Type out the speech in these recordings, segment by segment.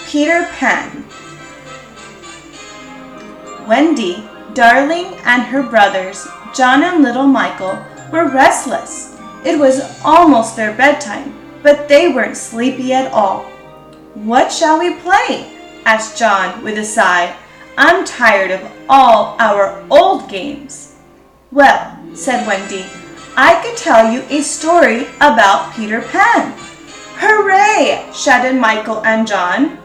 Peter Pan. Wendy, Darling, and her brothers, John and little Michael, were restless. It was almost their bedtime, but they weren't sleepy at all. "What shall we play?" asked John with a sigh. "I'm tired of all our old games." "Well," said Wendy, "I could tell you a story about Peter Pan." "Hooray!" shouted Michael and John.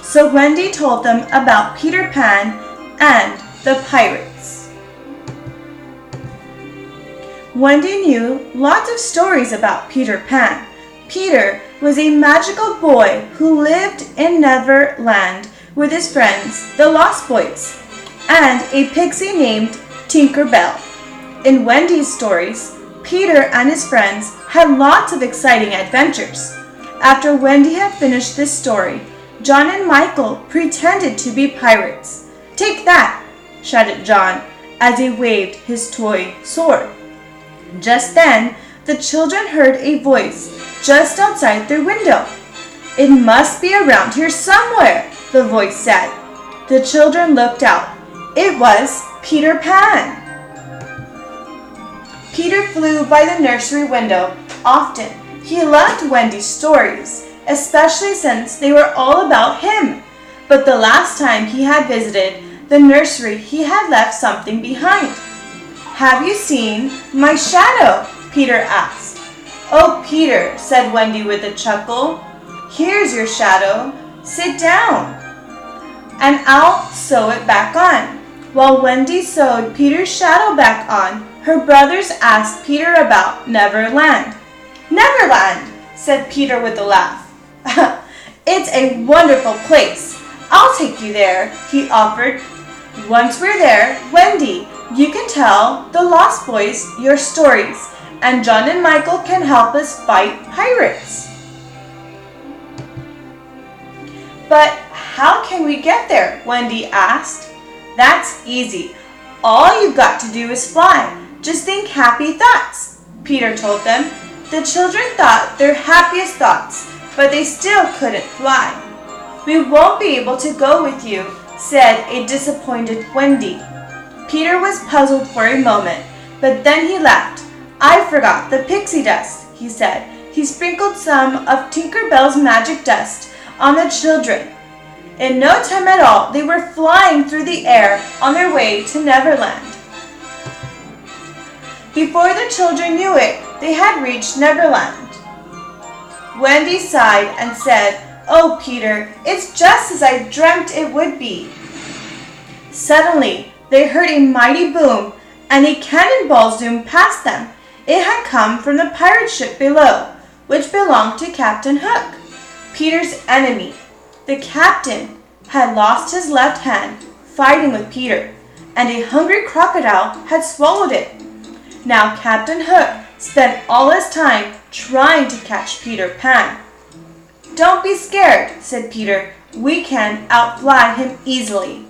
So Wendy told them about Peter Pan and the pirates. Wendy knew lots of stories about Peter Pan. Peter was a magical boy who lived in Neverland with his friends, the Lost Boys, and a pixie named Tinker Bell. In Wendy's stories, Peter and his friends had lots of exciting adventures. After Wendy had finished this story, John and Michael pretended to be pirates. "Take that!" shouted John as he waved his toy sword. Just then, the children heard a voice just outside their window. "It must be around here somewhere," the voice said. The children looked out. It was Peter Pan. Peter flew by the nursery window often. He loved Wendy's stories, especially since they were all about him. But the last time he had visited the nursery, he had left something behind. "Have you seen my shadow?" Peter asked. "Oh, Peter," said Wendy with a chuckle, "here's your shadow. Sit down, and I'll sew it back on." While Wendy sewed Peter's shadow back on, her brothers asked Peter about Neverland. "Neverland," said Peter with a laugh. "It's a wonderful place. I'll take you there," he offered. "Once we're there, Wendy, you can tell the Lost Boys your stories, and John and Michael can help us fight pirates." "But how can we get there?" Wendy asked. "That's easy. All you've got to do is fly. Just think happy thoughts," Peter told them. The children thought their happiest thoughts, but they still couldn't fly. "We won't be able to go with you," said a disappointed Wendy. Peter was puzzled for a moment, but then he laughed. "I forgot the pixie dust," he said. He sprinkled some of Tinker Bell's magic dust on the children. In no time at all, they were flying through the air on their way to Neverland. Before the children knew it, they had reached Neverland. Wendy sighed and said, "Oh, Peter, it's just as I dreamt it would be." Suddenly, they heard a mighty boom, and a cannonball zoomed past them. It had come from the pirate ship below, which belonged to Captain Hook, Peter's enemy. The captain had lost his left hand fighting with Peter, and a hungry crocodile had swallowed it. Now Captain Hook spent all his time trying to catch Peter Pan. "Don't be scared," said Peter. "We can outfly him easily."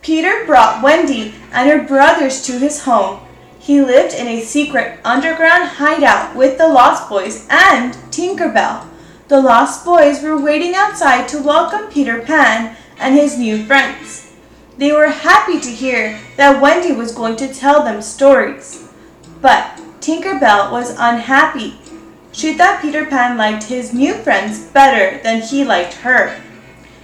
Peter brought Wendy and her brothers to his home. He lived in a secret underground hideout with the Lost Boys and Tinker Bell. The Lost Boys were waiting outside to welcome Peter Pan and his new friends. They were happy to hear that Wendy was going to tell them stories. But Tinker Bell was unhappy. She thought Peter Pan liked his new friends better than he liked her.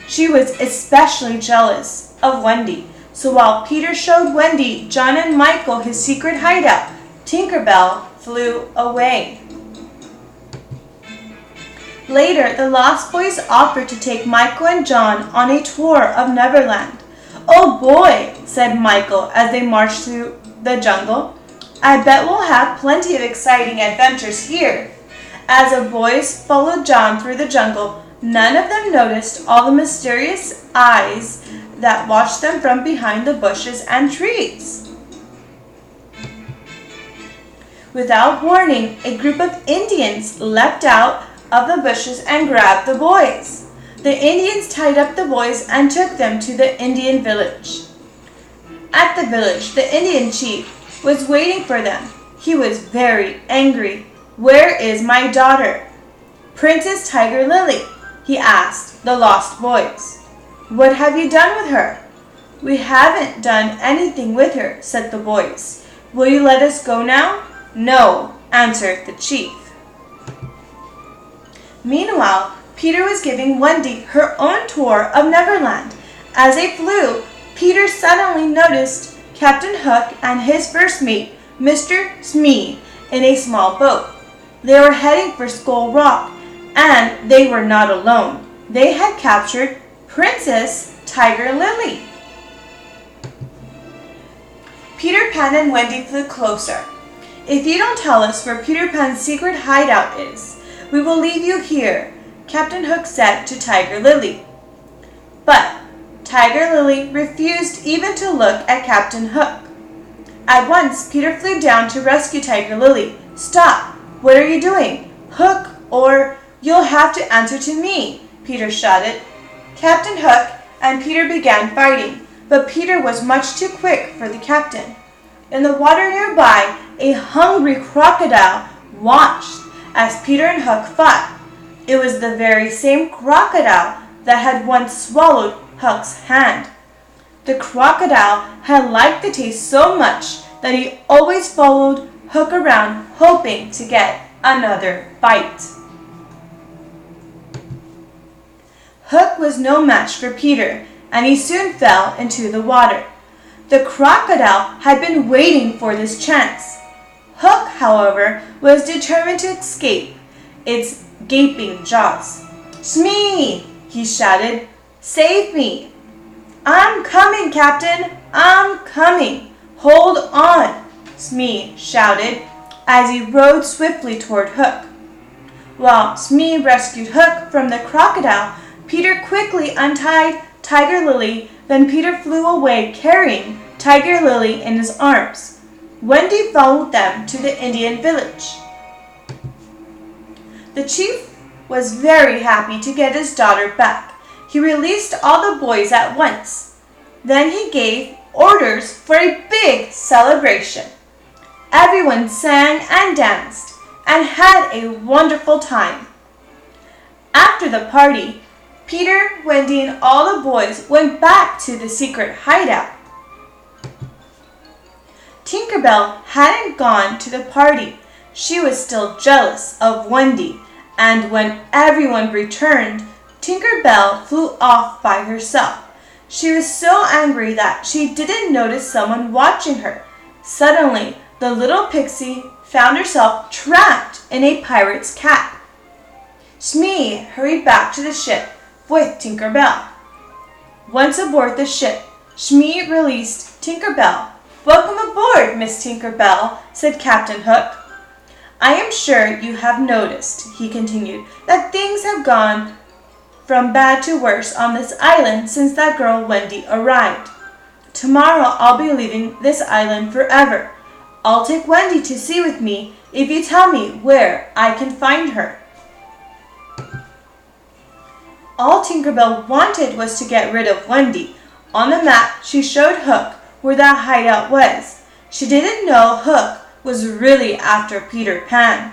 She was especially jealous of Wendy. So while Peter showed Wendy, John, and Michael his secret hideout, Tinker Bell flew away. Later, the Lost Boys offered to take Michael and John on a tour of Neverland. "Oh boy," said Michael as they marched through the jungle. "I bet we'll have plenty of exciting adventures here." As the boys followed John through the jungle, none of them noticed all the mysterious eyes that watched them from behind the bushes and trees. Without warning, a group of Indians leapt out of the bushes and grabbed the boys. The Indians tied up the boys and took them to the Indian village. At the village, the Indian chief was waiting for them. He was very angry. "Where is my daughter?" "Princess Tiger Lily," he asked the lost boys. "What have you done with her?" "We haven't done anything with her," said the boys. "Will you let us go now?" "No," answered the chief. Meanwhile, Peter was giving Wendy her own tour of Neverland. As they flew, Peter suddenly noticed Captain Hook and his first mate, Mr. Smee, in a small boat. They were heading for Skull Rock, and they were not alone. They had captured Princess Tiger Lily. Peter Pan and Wendy flew closer. "If you don't tell us where Peter Pan's secret hideout is, we will leave you here," Captain Hook said to Tiger Lily. But Tiger Lily refused even to look at Captain Hook. At once, Peter flew down to rescue Tiger Lily. "Stop! What are you doing? Hook, or you'll have to answer to me," Peter shouted. Captain Hook and Peter began fighting, but Peter was much too quick for the captain. In the water nearby, a hungry crocodile watched as Peter and Hook fought. It was the very same crocodile that had once swallowed Hook's hand. The crocodile had liked the taste so much that he always followed Hook around, hoping to get another bite. Hook was no match for Peter, and he soon fell into the water. The crocodile had been waiting for this chance. Hook, however, was determined to escape its gaping jaws. "Smee!" he shouted. "Save me!" "I'm coming, Captain! I'm coming! Hold on!" Smee shouted as he rowed swiftly toward Hook. While Smee rescued Hook from the crocodile, Peter quickly untied Tiger Lily. Then Peter flew away carrying Tiger Lily in his arms. Wendy followed them to the Indian village. The chief was very happy to get his daughter back. He released all the boys at once. Then he gave orders for a big celebration. Everyone sang and danced and had a wonderful time. After the party, Peter, Wendy, and all the boys went back to the secret hideout. Tinkerbell hadn't gone to the party. She was still jealous of Wendy, and when everyone returned, Tinkerbell flew off by herself. She was so angry that she didn't notice someone watching her. Suddenly, the little pixie found herself trapped in a pirate's cap. Smee hurried back to the ship with Tinkerbell. Once aboard the ship, Smee released Tinkerbell. "Welcome aboard, Miss Tinkerbell," said Captain Hook. "I am sure you have noticed," he continued, "that things have gone from bad to worse on this island since that girl Wendy arrived. Tomorrow I'll be leaving this island forever. I'll take Wendy to sea with me if you tell me where I can find her." All Tinkerbell wanted was to get rid of Wendy. On the map, she showed Hook where that hideout was. She didn't know Hook was really after Peter Pan.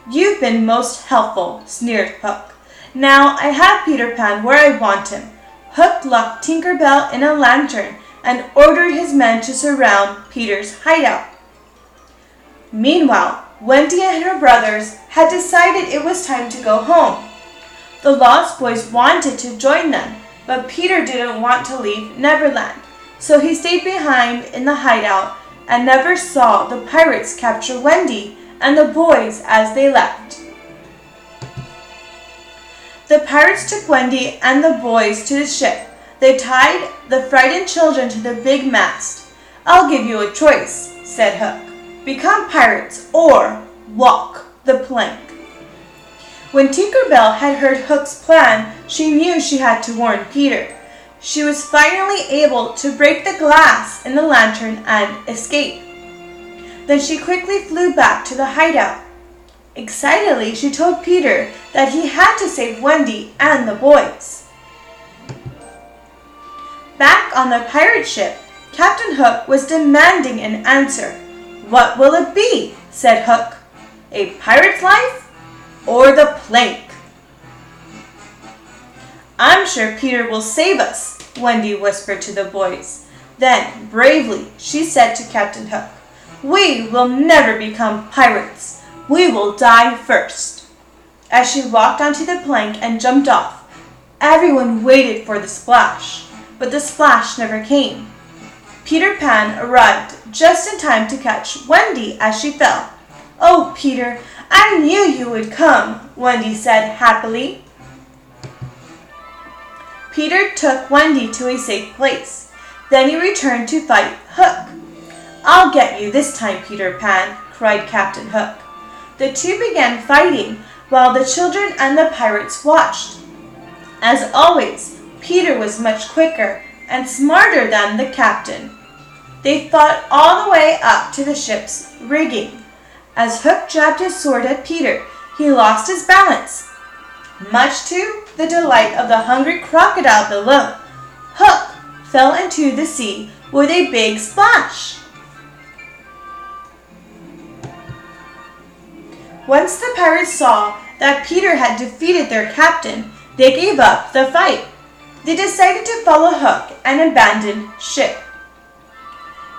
"You've been most helpful," sneered Hook. "Now I have Peter Pan where I want him." Hook locked Tinkerbell in a lantern and ordered his men to surround Peter's hideout. Meanwhile, Wendy and her brothers had decided it was time to go home. The Lost Boys wanted to join them, but Peter didn't want to leave Neverland, so he stayed behind in the hideout and never saw the pirates capture Wendy and the boys as they left. The pirates took Wendy and the boys to the ship. They tied the frightened children to the big mast. "I'll give you a choice," said Hook. "Become pirates or walk the plank." When Tinkerbell had heard Hook's plan, she knew she had to warn Peter. She was finally able to break the glass in the lantern and escape. Then she quickly flew back to the hideout. Excitedly, she told Peter that he had to save Wendy and the boys. Back on the pirate ship, Captain Hook was demanding an answer. "What will it be?" said Hook. "A pirate's life or the plank." "I'm sure Peter will save us," Wendy whispered to the boys. Then, bravely, she said to Captain Hook, "We will never become pirates. We will die first." As she walked onto the plank and jumped off, everyone waited for the splash, but the splash never came. Peter Pan arrived just in time to catch Wendy as she fell. "Oh, Peter, I knew you would come," Wendy said happily. Peter took Wendy to a safe place. Then he returned to fight Hook. "I'll get you this time, Peter Pan," cried Captain Hook. The two began fighting while the children and the pirates watched. As always, Peter was much quicker and smarter than the captain. They fought all the way up to the ship's rigging. As Hook jabbed his sword at Peter, he lost his balance, much to the delight of the hungry crocodile below. Hook fell into the sea with a big splash. Once the pirates saw that Peter had defeated their captain, they gave up the fight. They decided to follow Hook and abandon ship.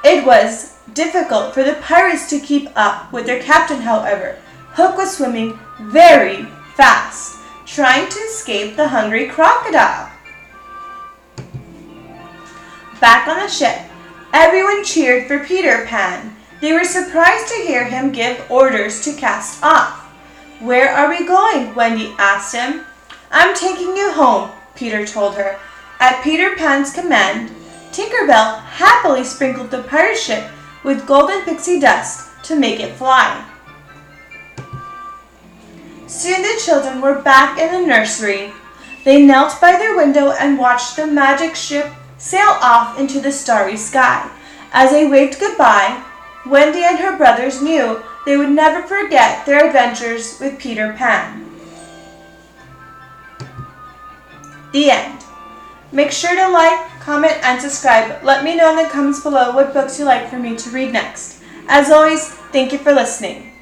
It was difficult for the pirates to keep up with their captain, however. Hook was swimming very fast, trying to escape the hungry crocodile. Back on the ship, everyone cheered for Peter Pan. They were surprised to hear him give orders to cast off. "Where are we going?" Wendy asked him. "I'm taking you home," Peter told her. At Peter Pan's command, Tinker Bell happily sprinkled the pirate ship with golden pixie dust to make it fly. Soon the children were back in the nursery. They knelt by their window and watched the magic ship sail off into the starry sky. As they waved goodbye, Wendy and her brothers knew they would never forget their adventures with Peter Pan. The end. Make sure to like, comment, and subscribe. Let me know in the comments below what books you'd like for me to read next. As always, thank you for listening.